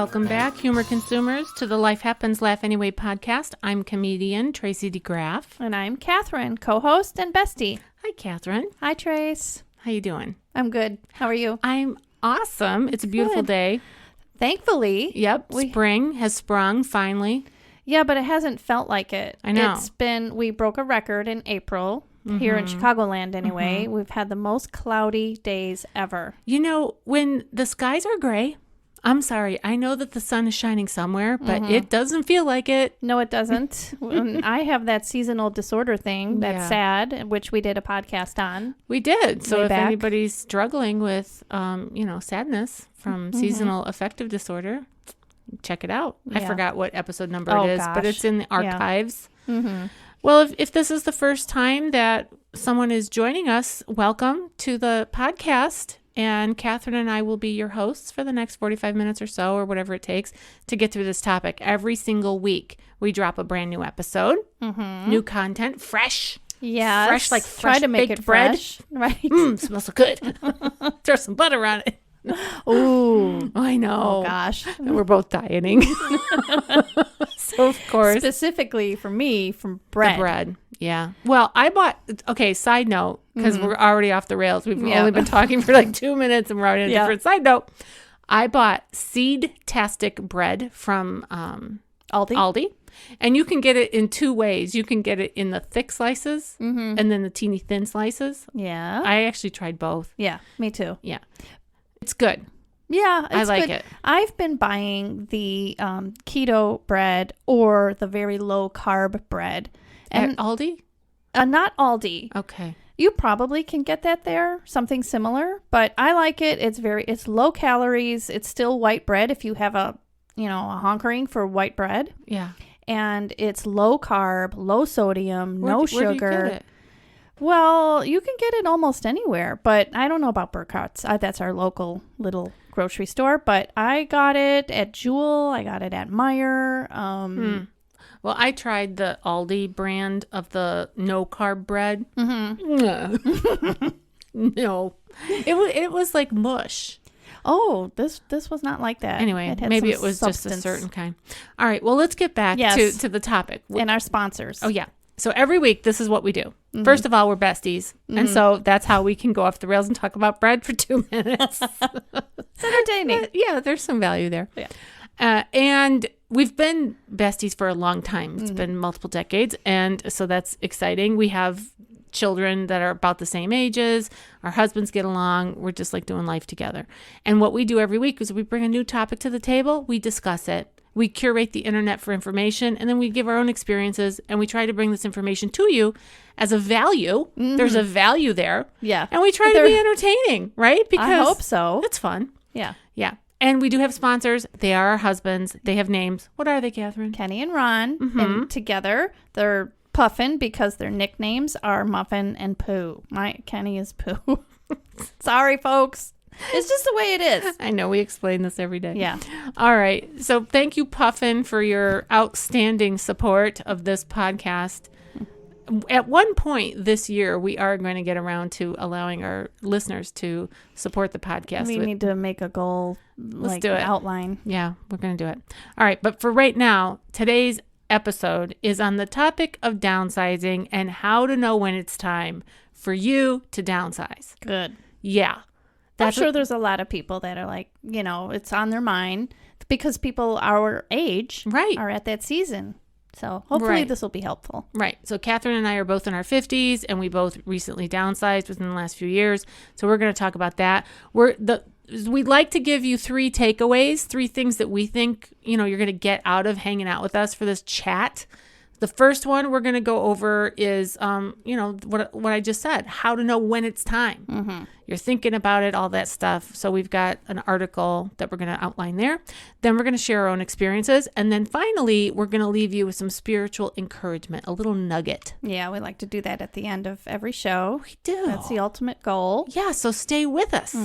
Welcome back, humor consumers, to the Life Happens, Laugh Anyway podcast. I'm comedian Tracy DeGraff. And I'm Cathrine, co-host and bestie. Hi, Cathrine. Hi, Trace. How you doing? I'm good. How are you? I'm awesome. It's a beautiful day. Thankfully. Yep, spring has sprung, finally. Yeah, but it hasn't felt like it. I know. We broke a record in April. Here in Chicagoland, anyway. We've had the most cloudy days ever. You know, when the skies are gray, I'm sorry, I know that the sun is shining somewhere, but it doesn't feel like it. No, it doesn't. I have that seasonal disorder thing that's sad, which we did a podcast on. We did. So if anybody's struggling with, sadness from seasonal affective disorder, check it out. Yeah. I forgot what episode number it is, but it's in the archives. Yeah. Mm-hmm. Well, if this is the first time that someone is joining us, welcome to the podcast. And Cathrine and I will be your hosts for the next 45 minutes or so, or whatever it takes to get through this topic. Every single week, we drop a brand new episode, new content, fresh. Yes. Fresh, like fresh Try to make it bread. Fresh. Right. Smells so good. Throw some butter on it. Ooh. I know. Oh, gosh. And we're both dieting. So, of course. Specifically for me, from bread. The bread. Yeah. Well, I bought, side note, because we're already off the rails. We've only been talking for like 2 minutes and we're already on a different side note. I bought Seed-tastic bread from Aldi. And you can get it in two ways. You can get it in the thick slices and then the teeny thin slices. Yeah. I actually tried both. Yeah, me too. Yeah. It's good. Yeah, I like it. I've been buying the keto bread or the very low carb bread. And at Aldi? Not Aldi. Okay. You probably can get that there, something similar, but I like it. It's low calories. It's still white bread if you have a hankering for white bread. Yeah. And it's low carb, low sodium, no sugar. Where do you get it? Well, you can get it almost anywhere, but I don't know about Burkhart's. That's our local little grocery store, but I got it at Jewel. I got it at Meijer. Well, I tried the Aldi brand of the no-carb bread. Mm-hmm. No. It was like mush. Oh, this was not like that. Anyway, maybe it was substance. Just a certain kind. All right, well, let's get back to the topic. And our sponsors. Oh, yeah. So every week, this is what we do. First of all, we're besties. And so that's how we can go off the rails and talk about bread for 2 minutes. It's entertaining. Yeah, there's some value there. Yeah. And we've been besties for a long time. It's been multiple decades. And so that's exciting. We have children that are about the same ages. Our husbands get along. We're just like doing life together. And what we do every week is we bring a new topic to the table. We discuss it. We curate the internet for information, and then we give our own experiences, and we try to bring this information to you as a value. There's a value there. Yeah. And we try to be entertaining, right? Because I hope so. It's fun. Yeah. Yeah. And we do have sponsors. They are our husbands. They have names. What are they, Cathrine? Kenny and Ron. And together, they're Puffin because their nicknames are Muffin and Pooh. Kenny is Pooh. Sorry, folks. It's just the way it is. I know. We explain this every day. Yeah. All right. So thank you, Puffin, for your outstanding support of this podcast. At one point this year, we are going to get around to allowing our listeners to support the podcast. We need to make a goal. Let's do it. Outline. Yeah, we're going to do it. All right. But for right now, today's episode is on the topic of downsizing and how to know when it's time for you to downsize. Good. Yeah. I'm sure there's a lot of people that are like, it's on their mind because people our age are at that season. So hopefully this will be helpful. Right. So Cathrine and I are both in our 50s and we both recently downsized within the last few years. So we're going to talk about that. We'd like to give you 3 takeaways, 3 things that we think, you're going to get out of hanging out with us for this chat. The first one we're going to go over is, what I just said, how to know when it's time. You're thinking about it, all that stuff. So we've got an article that we're going to outline there. Then we're going to share our own experiences. And then finally, we're going to leave you with some spiritual encouragement, a little nugget. Yeah, we like to do that at the end of every show. We do. That's the ultimate goal. Yeah, so stay with us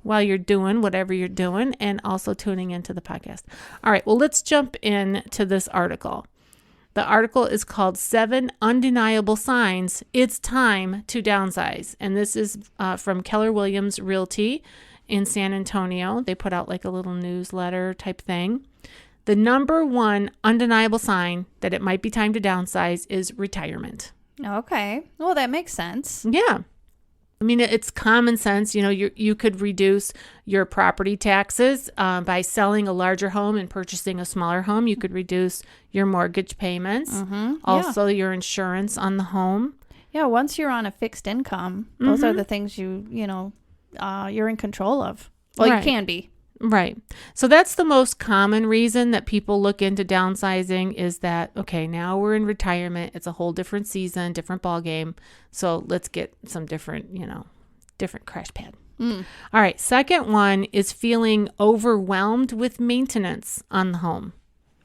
while you're doing whatever you're doing and also tuning into the podcast. All right, well, let's jump into this article. The article is called 7 Undeniable Signs It's Time to Downsize. And this is from Keller Williams Realty. in San Antonio. They put out like a little newsletter type thing. The number one undeniable sign that it might be time to downsize is retirement. Okay. Well, that makes sense. Yeah. I mean, it's common sense. You could reduce your property taxes by selling a larger home and purchasing a smaller home. You could reduce your mortgage payments. Also, your insurance on the home. Yeah, once you're on a fixed income, those are the things you're in control of. Well, Right. you can be. Right. So that's the most common reason that people look into downsizing is that, okay, now we're in retirement. It's a whole different season, different ball game. So let's get some different crash pad. All right. Second one is feeling overwhelmed with maintenance on the home.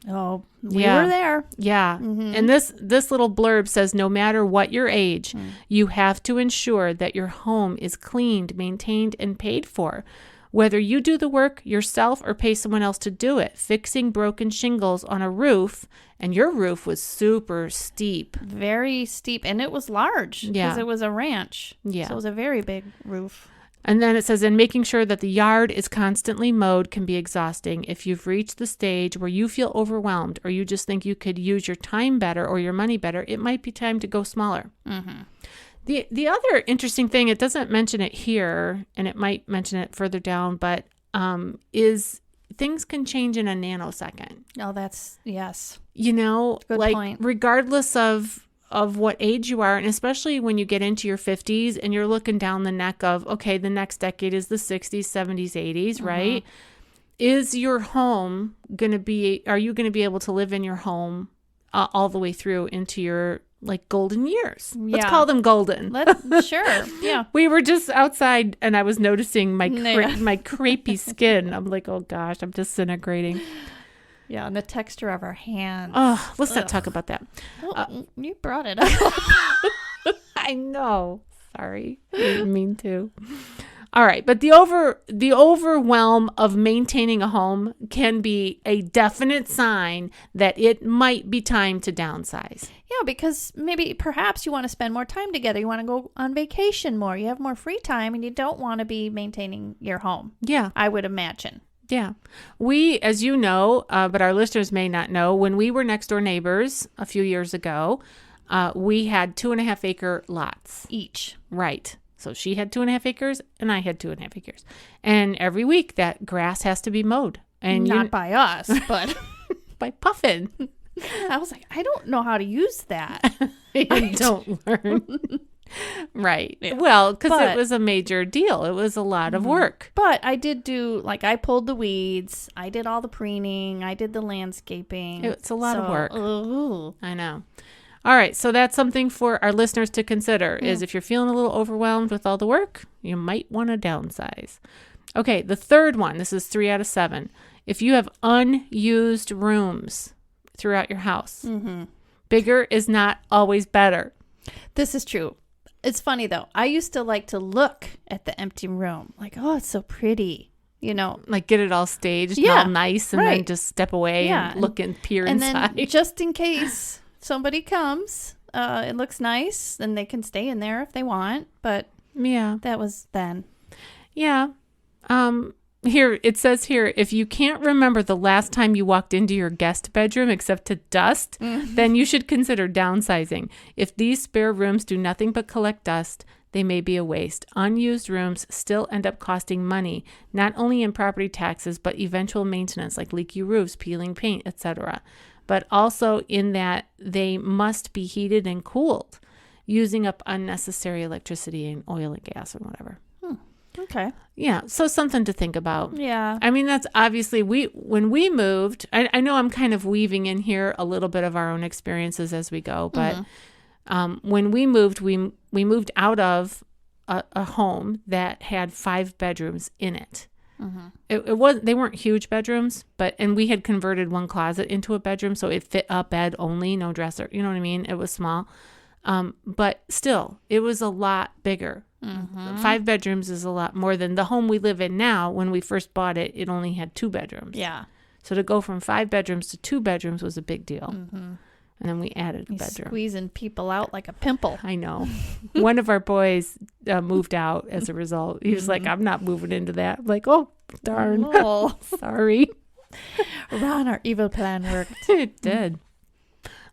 Oh, we were there. Yeah. And this little blurb says, no matter what your age, you have to ensure that your home is cleaned, maintained, and paid for. Whether you do the work yourself or pay someone else to do it, fixing broken shingles on a roof, and your roof was super steep. Very steep, and it was large because it was a ranch. Yeah. So it was a very big roof. And then it says, and making sure that the yard is constantly mowed can be exhausting. If you've reached the stage where you feel overwhelmed or you just think you could use your time better or your money better, it might be time to go smaller. The other interesting thing, it doesn't mention it here, and it might mention it further down, but is things can change in a nanosecond. Oh, yes. Good like point. Regardless of what age you are, and especially when you get into your 50s and you're looking down the neck of, okay, the next decade is the 60s, 70s, 80s, right? Is your home are you going to be able to live in your home all the way through into your golden years? Let's call them golden. Sure. Yeah. We were just outside and I was noticing my crepey skin. I'm like, oh gosh, I'm disintegrating. Yeah, and the texture of our hands. Oh, let's not talk about that. Well, you brought it up. I know. Sorry. I didn't mean to. All right, but the overwhelm of maintaining a home can be a definite sign that it might be time to downsize. Yeah, because perhaps you want to spend more time together. You want to go on vacation more. You have more free time, and you don't want to be maintaining your home. Yeah. I would imagine. Yeah. We, as you know, but our listeners may not know, when we were next door neighbors a few years ago, we had 2.5 acre lots. Each. Right. So she had 2.5 acres and I had 2.5 acres. And every week that grass has to be mowed. And not by us, but by Puffin. I was like, I don't know how to use that. I don't learn. Right. Yeah. Well, because it was a major deal. It was a lot of work. But I did do, I pulled the weeds. I did all the preening. I did the landscaping. It's a lot of work. I know. All right. So that's something for our listeners to consider is if you're feeling a little overwhelmed with all the work, you might want to downsize. Okay. The third one, this is 3 out of 7. If you have unused rooms throughout your house, bigger is not always better. This is true. It's funny, though. I used to like to look at the empty room. Like, oh, it's so pretty. Like get it all staged and all nice and then just step away and look and peer inside. And then just in case somebody comes, it looks nice, then they can stay in there if they want. But that was then. Yeah. Here, it says here, if you can't remember the last time you walked into your guest bedroom except to dust, then you should consider downsizing. If these spare rooms do nothing but collect dust, they may be a waste. Unused rooms still end up costing money, not only in property taxes, but eventual maintenance like leaky roofs, peeling paint, etc. But also in that they must be heated and cooled, using up unnecessary electricity and oil and gas or whatever. Okay. Yeah. So something to think about. Yeah. I mean, that's obviously when we moved, I know I'm kind of weaving in here a little bit of our own experiences as we go, but when we moved, we moved out of a home that had 5 bedrooms in it. They weren't huge bedrooms, and we had converted one closet into a bedroom. So it fit a bed only, no dresser. You know what I mean? It was small. But still, it was a lot bigger. 5 bedrooms is a lot more than the home we live in now. When we first bought it, it only had 2 bedrooms. Yeah. So to go from 5 bedrooms to 2 bedrooms was a big deal. And then we added a He's bedroom. squeezing people out like a pimple. I know. One of our boys moved out as a result. He was like, I'm not moving into that. I'm like, oh, darn. Oh. Sorry. Ron, our evil plan worked. It did.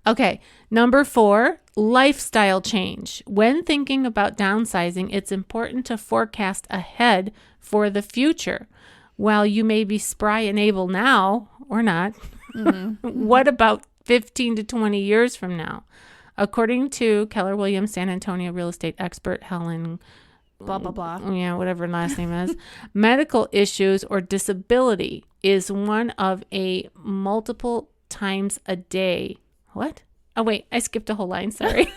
Okay. Number 4, lifestyle change. When thinking about downsizing, it's important to forecast ahead for the future. While you may be spry and able now or not, what about 15 to 20 years from now? According to Keller Williams San Antonio real estate expert Helen, Blah, blah, blah. yeah, whatever her last name is, medical issues or disability is one of a multiple times a day. What? Oh, wait, I skipped a whole line. Sorry.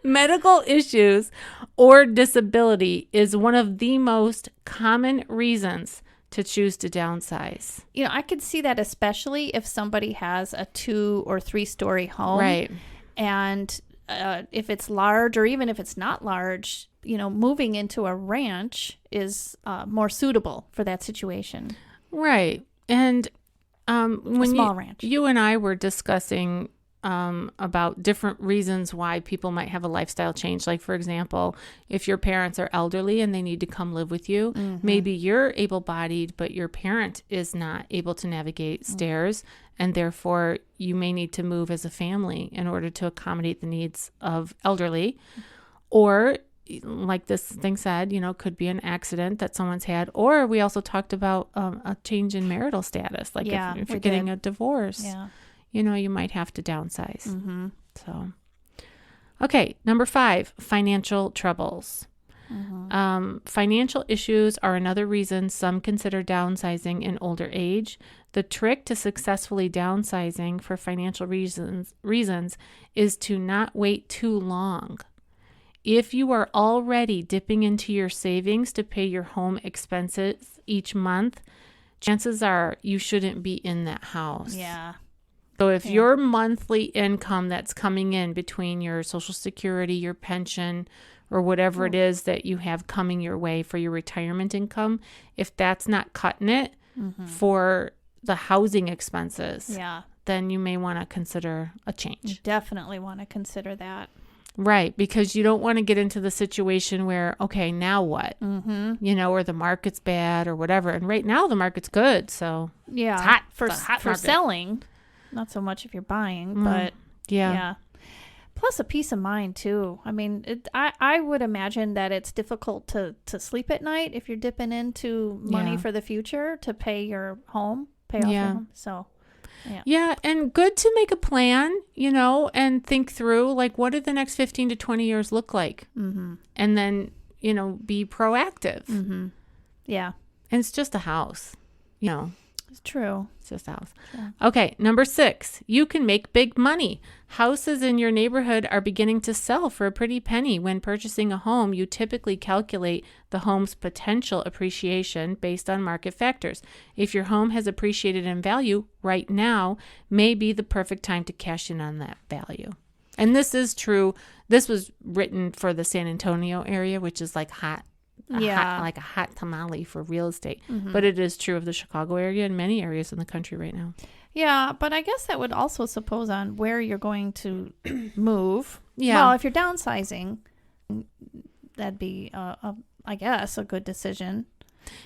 Medical issues or disability is one of the most common reasons to choose to downsize. You know, I could see that especially if somebody has a 2 or 3 story home. Right. And if it's large or even if it's not large, you know, moving into a ranch is more suitable for that situation. Right. And when small ranch. You and I were discussing about different reasons why people might have a lifestyle change. Like, for example, if your parents are elderly and they need to come live with you, maybe you're able-bodied, but your parent is not able to navigate stairs, and therefore you may need to move as a family in order to accommodate the needs of elderly. Or, like this thing said, you know, could be an accident that someone's had. Or we also talked about a change in marital status, like if you're getting a divorce. Yeah. You know, you might have to downsize. So, okay, number 5, financial troubles. Financial issues are another reason some consider downsizing in older age. The trick to successfully downsizing for financial reasons is to not wait too long. If you are already dipping into your savings to pay your home expenses each month, chances are you shouldn't be in that house. Yeah. So if your monthly income that's coming in between your Social Security, your pension, or whatever it is that you have coming your way for your retirement income, if that's not cutting it for the housing expenses, then you may want to consider a change. You definitely want to consider that. Right, because you don't want to get into the situation where, okay, now what? You know, or the market's bad or whatever. And right now the market's good, so yeah, it's hot. For market. selling. Not so much if you're buying, but yeah. Plus a peace of mind too. I mean, I would imagine that it's difficult to sleep at night if you're dipping into money for the future to pay your home, pay off your home. So, yeah, and good to make a plan, you know, and think through, like, what do the next 15 to 20 years look like? And then, you know, be proactive. Yeah. And it's just a house, you know. It's true. It's just a house. Yeah. Okay, number 6, you can make big money. Houses in your neighborhood are beginning to sell for a pretty penny. When purchasing a home, you typically calculate the home's potential appreciation based on market factors. If your home has appreciated in value, right now may be the perfect time to cash in on that value. And this is true. This was written for the San Antonio area, which is like hot. Like a hot tamale for real estate. But it is true of the Chicago area and many areas in the country right now. Yeah, but I guess that would also suppose on where you're going to move. Yeah. Well, if you're downsizing, that'd be, I guess, a good decision.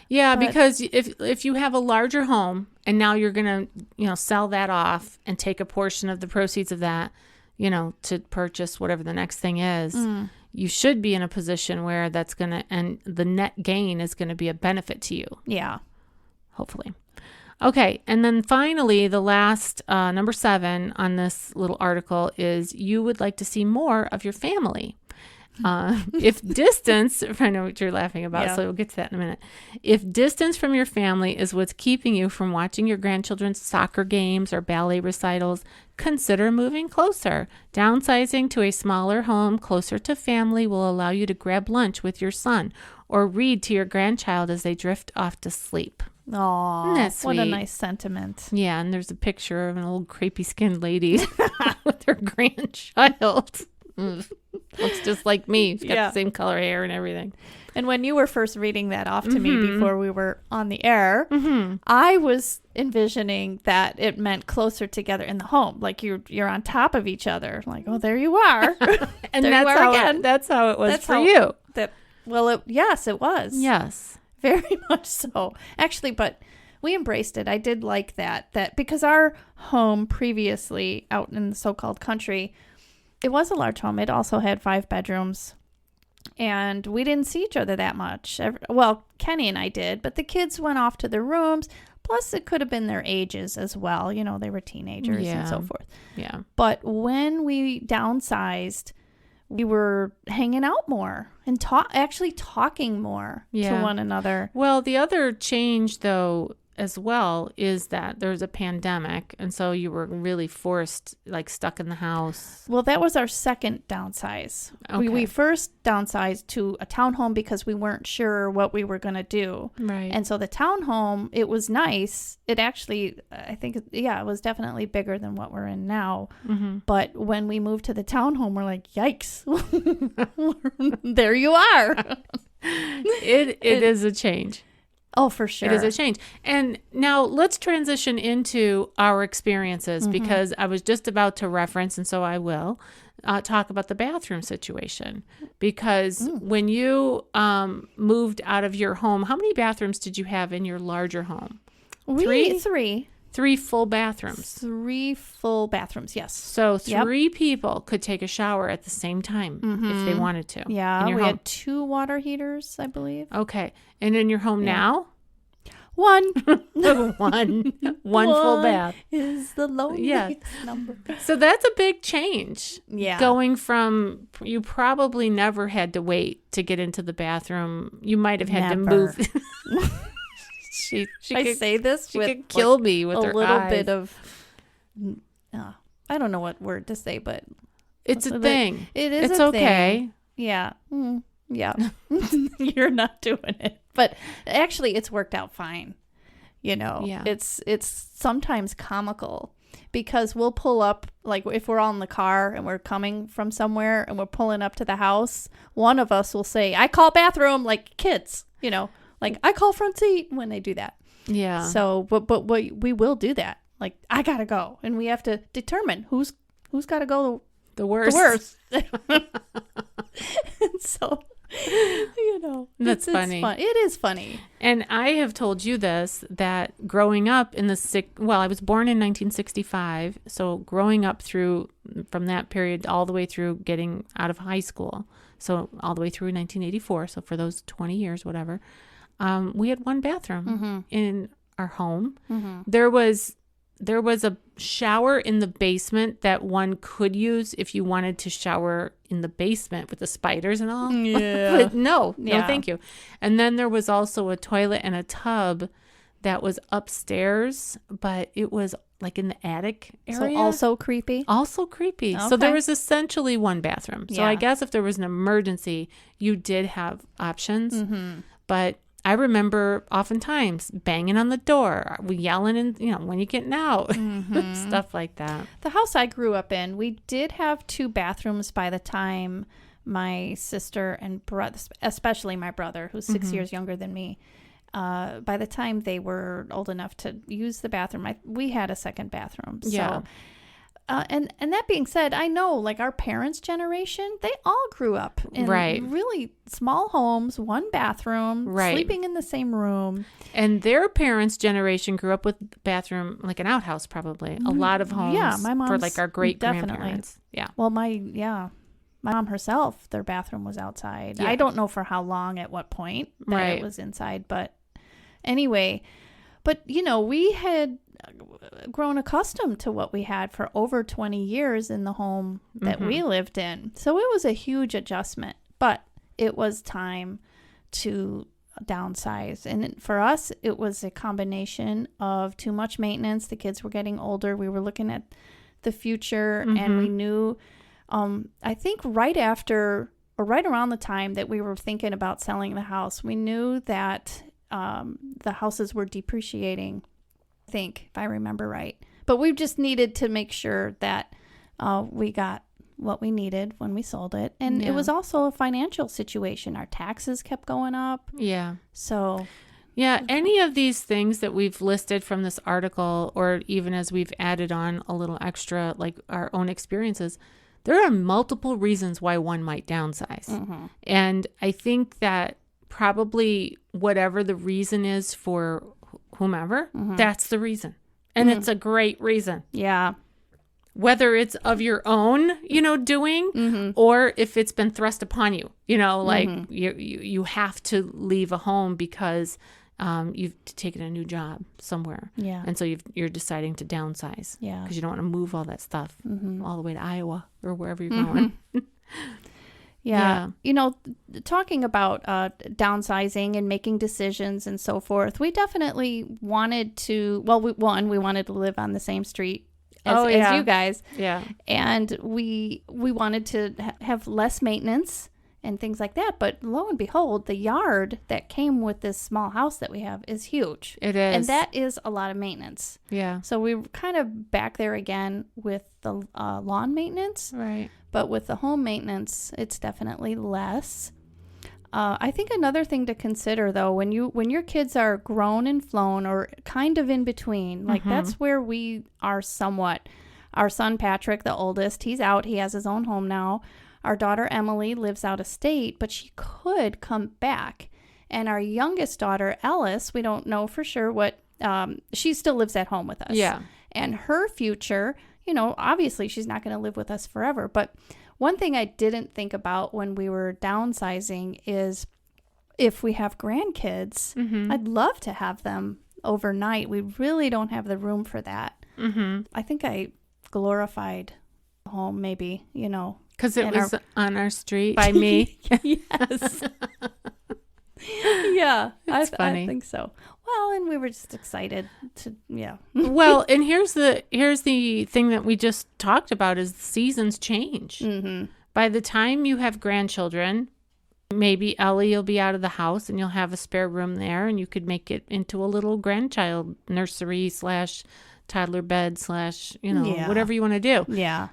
Yeah, because if you have a larger home and now you're going to, you know, sell that off and take a portion of the proceeds of that, you know, to purchase whatever the next thing is, you should be in a position where that's going to, and the net gain is going to be a benefit to you. Yeah. Hopefully. Okay. And then finally, the last, number 7 on this little article is you would like to see more of your family. If distance, I know what you're laughing about, so we'll get to that in a minute. If distance from your family is what's keeping you from watching your grandchildren's soccer games or ballet recitals, consider moving closer. Downsizing to a smaller home closer to family will allow you to grab lunch with your son or read to your grandchild as they drift off to sleep. Aw, what a nice sentiment. Yeah, and there's a picture of an old crepey-skinned lady with her grandchild. Looks just like me. He's got the same color hair and everything. And when you were first reading that off to me before we were on the air, I was envisioning that it meant closer together in the home. Like you're on top of each other. Like, oh, there you are. And that's how it was for you. Yes, it was. Yes. Very much so. Actually, but we embraced it. I did like that because our home previously out in the so-called country, it was a large home. It also had 5 bedrooms. And we didn't see each other that much. Well, Kenny and I did, but the kids went off to their rooms. Plus, it could have been their ages as well. You know, they were teenagers and so forth. Yeah. But when we downsized, we were hanging out more and actually talking more to one another. Well, the other change, though, as well, is that there's a pandemic, and so you were really forced, like stuck in the house. Well, that was our second downsize. Okay. We first downsized to a townhome because we weren't sure what we were going to do. Right. And so the townhome, it was nice. It actually, I think, it was definitely bigger than what we're in now. Mm-hmm. But when we moved to the townhome, we're like, yikes, there you are. It is a change. Oh, for sure. It is a change. And now let's transition into our experiences because I was just about to reference, and so I will, talk about the bathroom situation. Because when you moved out of your home, how many bathrooms did you have in your larger home? 3. 3 full bathrooms. 3 full bathrooms, yes. So 3 people could take a shower at the same time if they wanted to. Yeah, in your we home. had 2 water heaters, I believe. Okay. And in your home now? 1. One full bath. Is the loneliest number. So that's a big change. Yeah. Going from, you probably never had to wait to get into the bathroom. You might have had to move. She could kill me with her little eyes. bit of, I don't know what word to say, but it's a thing. It's okay. Thing. Yeah. Yeah. You're not doing it. But actually, it's worked out fine. You know, it's sometimes comical because we'll pull up, like if we're all in the car and we're coming from somewhere and we're pulling up to the house, one of us will say, I call bathroom, like kids, you know, like I call front seat when they do that. Yeah. So, but we will do that. Like, I got to go. And we have to determine who's got to go the worst. And so, you know, that's funny. Fun. It is funny. And I have told you this, that growing up in I was born in 1965. So growing up from that period all the way through getting out of high school. So all the way through 1984. So for those 20 years, whatever, we had 1 bathroom in our home. Mm-hmm. There was a shower in the basement that one could use if you wanted to shower in the basement with the spiders and all. Yeah. But no, thank you. And then there was also a toilet and a tub that was upstairs, but it was like in the attic area. So also creepy? Also creepy. Okay. So there was essentially 1 bathroom. So I guess if there was an emergency, you did have options. Mm-hmm. But I remember oftentimes banging on the door, yelling, and when you getting out, stuff like that. The house I grew up in, we did have 2 bathrooms by the time my sister and brother, especially my brother, who's 6 years younger than me, by the time they were old enough to use the bathroom, we had a second bathroom. Yeah. So, and that being said, I know like our parents' generation, they all grew up in really small homes, 1 bathroom, sleeping in the same room. And their parents' generation grew up with bathroom, like an outhouse probably. A lot of homes my mom's, for like our great-grandparents. Yeah. Well, my mom herself, their bathroom was outside. Yeah. I don't know for how long, at what point that it was inside. But anyway, we had grown accustomed to what we had for over 20 years in the home that we lived in. So it was a huge adjustment, but it was time to downsize. And for us, it was a combination of too much maintenance. The kids were getting older. We were looking at the future and we knew, I think right after or right around the time that we were thinking about selling the house, we knew that the houses were depreciating, I think, if I remember right. But we just needed to make sure that we got what we needed when we sold it. And it was also a financial situation. Our taxes kept going up. Yeah. So... Yeah, any of these things that we've listed from this article, or even as we've added on a little extra, like our own experiences, there are multiple reasons why one might downsize. Mm-hmm. And I think that probably whatever the reason is for whomever, that's the reason. And it's a great reason. Yeah. Whether it's of your own, doing, or if it's been thrust upon you, like you have to leave a home because you've taken a new job somewhere. Yeah. And so you're deciding to downsize. Yeah. Because you don't want to move all that stuff all the way to Iowa or wherever you're going. Yeah. Talking about downsizing and making decisions and so forth, we definitely wanted to, we wanted to live on the same street as you guys. Yeah. And we wanted to have less maintenance and things like that. But lo and behold, the yard that came with this small house that we have is huge. It is. And that is a lot of maintenance. Yeah. So we're kind of back there again with the lawn maintenance. Right. But with the home maintenance, it's definitely less. I think another thing to consider, though, when your kids are grown and flown or kind of in between, like that's where we are somewhat. Our son, Patrick, the oldest, he's out. He has his own home now. Our daughter, Emily, lives out of state, but she could come back. And our youngest daughter, Ellis, we don't know for sure what, she still lives at home with us. Yeah. And her future, obviously she's not going to live with us forever. But one thing I didn't think about when we were downsizing is if we have grandkids, I'd love to have them overnight. We really don't have the room for that. I think I glorified home, maybe, Because it was on our street by me. Yes. Yeah. It's funny. I think so. Well, and we were just excited to, Well, and here's the thing that we just talked about is the seasons change. By the time you have grandchildren, maybe Ellie will be out of the house and you'll have a spare room there and you could make it into a little grandchild nursery / toddler bed / whatever you want to do. Yeah.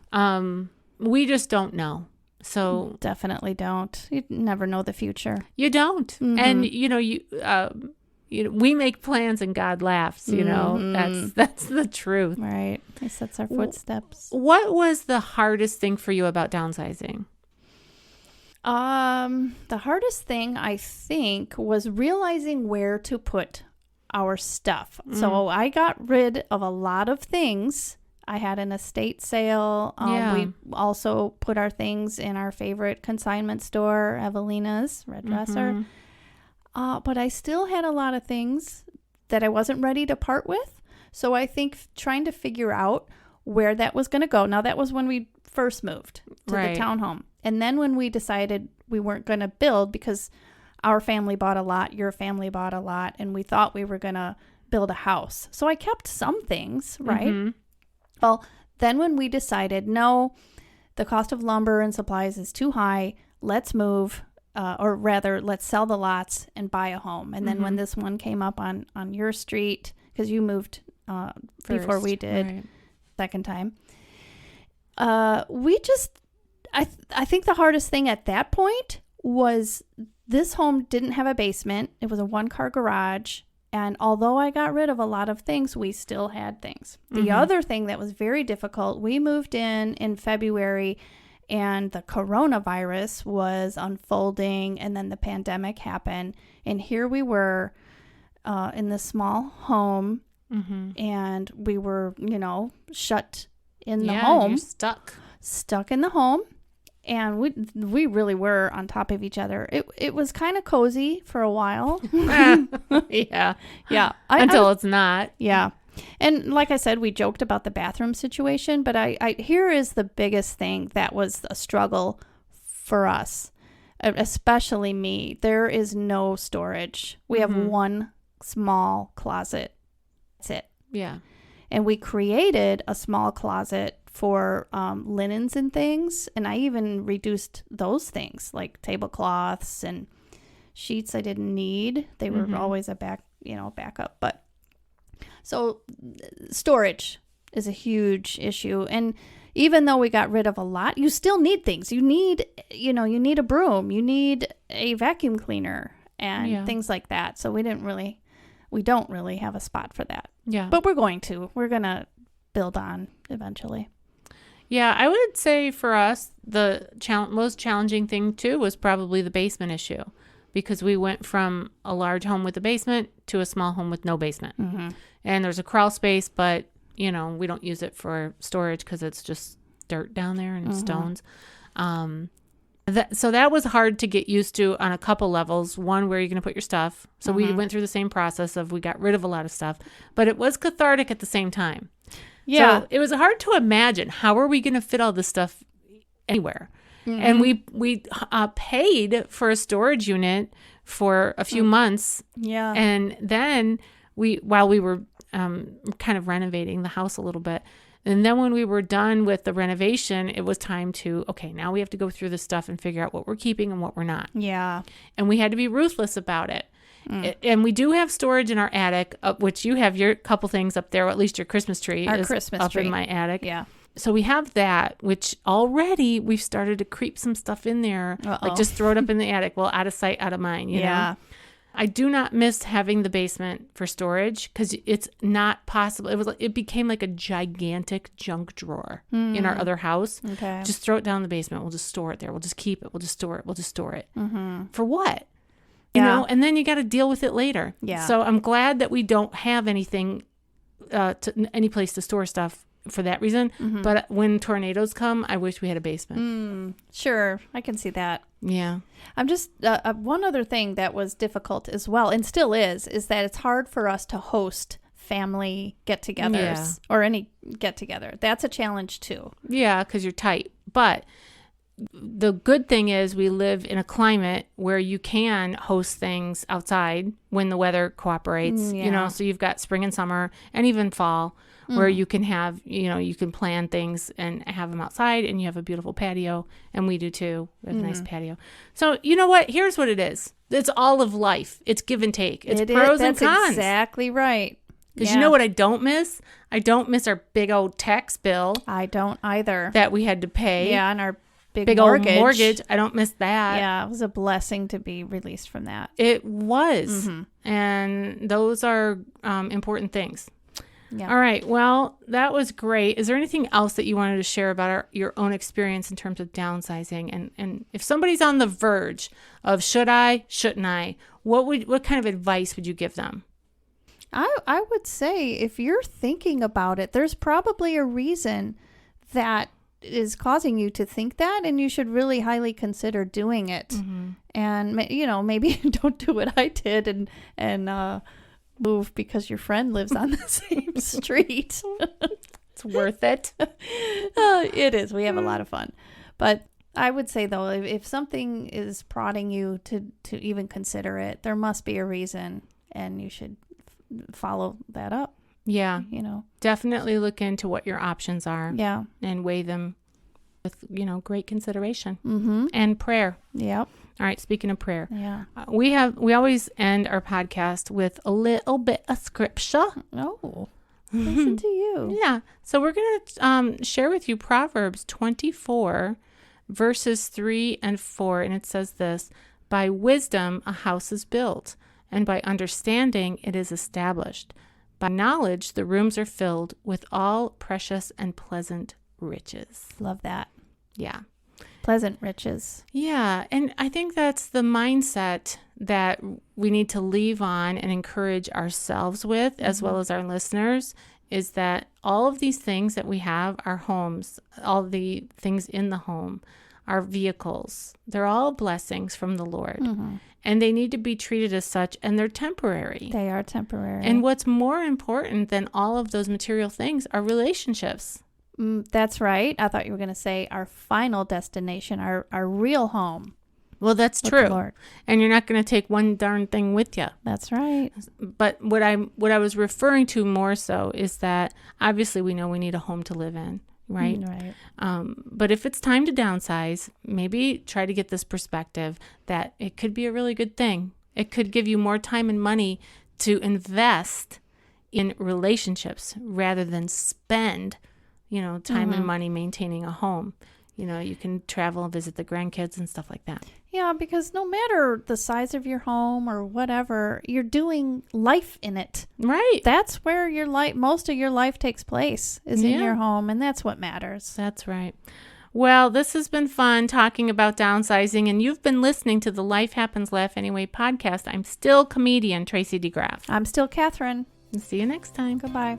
We just don't know. So definitely don't. You never know the future. You don't. And we make plans and God laughs, That's the truth. Right. He sets our footsteps. What was the hardest thing for you about downsizing? The hardest thing I think was realizing where to put our stuff. So I got rid of a lot of things. I had an estate sale. We also put our things in our favorite consignment store, Evelina's Red Dresser. But I still had a lot of things that I wasn't ready to part with. So I think trying to figure out where that was going to go. Now, that was when we first moved to the townhome. And then when we decided we weren't going to build because our family bought a lot, your family bought a lot, and we thought we were going to build a house. So I kept some things, right? Well, then when we decided, no, the cost of lumber and supplies is too high, let's move, or rather, let's sell the lots and buy a home. And then when this one came up on your street, because you moved before we did, second time, we just, I think the hardest thing at that point was this home didn't have a basement. It was a one-car garage. And although I got rid of a lot of things, we still had things. The other thing that was very difficult, we moved in February and the coronavirus was unfolding and then the pandemic happened. And here we were in this small home and we were, shut in the home. You're stuck in the home. And we really were on top of each other. It was kind of cozy for a while. Yeah. Until it's not. Yeah. And like I said, we joked about the bathroom situation, but I here is the biggest thing that was a struggle for us, especially me. There is no storage. We have one small closet. That's it. Yeah. And we created a small closet for linens and things. And I even reduced those things like tablecloths and sheets I didn't need. They were always a backup. But so storage is a huge issue. And, even though we got rid of a lot, you still need things. You need a broom, you need a vacuum cleaner and things like that. So we don't really have a spot for that. Yeah. But we're going to build on eventually. Yeah, I would say for us, the most challenging thing too was probably the basement issue, because we went from a large home with a basement to a small home with no basement. Mm-hmm. And there's a crawl space, but we don't use it for storage because it's just dirt down there and stones. So that was hard to get used to on a couple levels. One, where you're going to put your stuff. So we went through the same process of we got rid of a lot of stuff, but it was cathartic at the same time. Yeah. So it was hard to imagine, how are we going to fit all this stuff anywhere? Mm-hmm. And we paid for a storage unit for a few months. Yeah. And then while we were kind of renovating the house a little bit, and then when we were done with the renovation, it was time to, okay, now we have to go through this stuff and figure out what we're keeping and what we're not. Yeah. And we had to be ruthless about it. And we do have storage in our attic, which you have your couple things up there, or at least your Christmas tree is up in my attic. Yeah. So we have that, which already we've started to creep some stuff in there. Like just throw it up in the attic. Well, out of sight, out of mind, you know? I do not miss having the basement for storage because it's not possible. It became like a gigantic junk drawer in our other house. Okay. Just throw it down in the basement. We'll just store it there. We'll just keep it. We'll just store it. We'll just store it. Mm-hmm. For what? You know, and then you got to deal with it later. Yeah. So I'm glad that we don't have anything, any place to store stuff for that reason. Mm-hmm. But when tornadoes come, I wish we had a basement. Sure. I can see that. Yeah. I'm just, one other thing that was difficult as well, and still is that it's hard for us to host family get-togethers or any get-together. That's a challenge too. Yeah, because you're tight. But the good thing is we live in a climate where you can host things outside when the weather cooperates, so you've got spring and summer and even fall where you can have, you can plan things and have them outside, and you have a beautiful patio, and we do too. We have a nice patio. So you know what? Here's what it is. It's all of life. It's give and take. It's pros and cons. That's exactly right. Because you know what I don't miss? I don't miss our big old tax bill. I don't either. That we had to pay. Yeah, and our big mortgage. Old mortgage. I don't miss that. Yeah, it was a blessing to be released from that. It was. And those are important things. Yeah. All right. Well, that was great. Is there anything else that you wanted to share about your own experience in terms of downsizing? And if somebody's on the verge of should I, shouldn't I, what kind of advice would you give them? I would say if you're thinking about it, there's probably a reason that is causing you to think that, and you should really highly consider doing it. And maybe don't do what I did and move because your friend lives on the same street. It's worth it. It is. We have a lot of fun. But I would say, though, if something is prodding you to even consider it, there must be a reason, and you should follow that up. Yeah. Definitely look into what your options are. Yeah. And weigh them with, great consideration and prayer. Yep. All right. Speaking of prayer, we always end our podcast with a little bit of scripture. Oh, listen to you. Yeah. So we're going to share with you Proverbs 24, verses 3 and 4. And it says this: by wisdom, a house is built, and by understanding, it is established. By knowledge, the rooms are filled with all precious and pleasant riches. Love that. Yeah. Pleasant riches. Yeah. And I think that's the mindset that we need to leave on and encourage ourselves with, as well as our listeners, is that all of these things that we have, our homes, all the things in the home, our vehicles, they're all blessings from the Lord. And they need to be treated as such, and they're temporary. They are temporary. And what's more important than all of those material things are relationships. That's right. I thought you were going to say our final destination, our real home. Well, that's true. And you're not going to take one darn thing with you. That's right. But what I was referring to more so is that obviously we know we need a home to live in. Right. But if it's time to downsize, maybe try to get this perspective that it could be a really good thing. It could give you more time and money to invest in relationships rather than spend, time and money maintaining a home. You can travel and visit the grandkids and stuff like that. Yeah, because no matter the size of your home or whatever, you're doing life in it. Right. That's where most of your life takes place, is in your home, and that's what matters. That's right. Well, this has been fun talking about downsizing, and you've been listening to the Life Happens Laugh Anyway podcast. I'm still comedian Tracy DeGraff. I'm still Cathrine. And see you next time. Goodbye.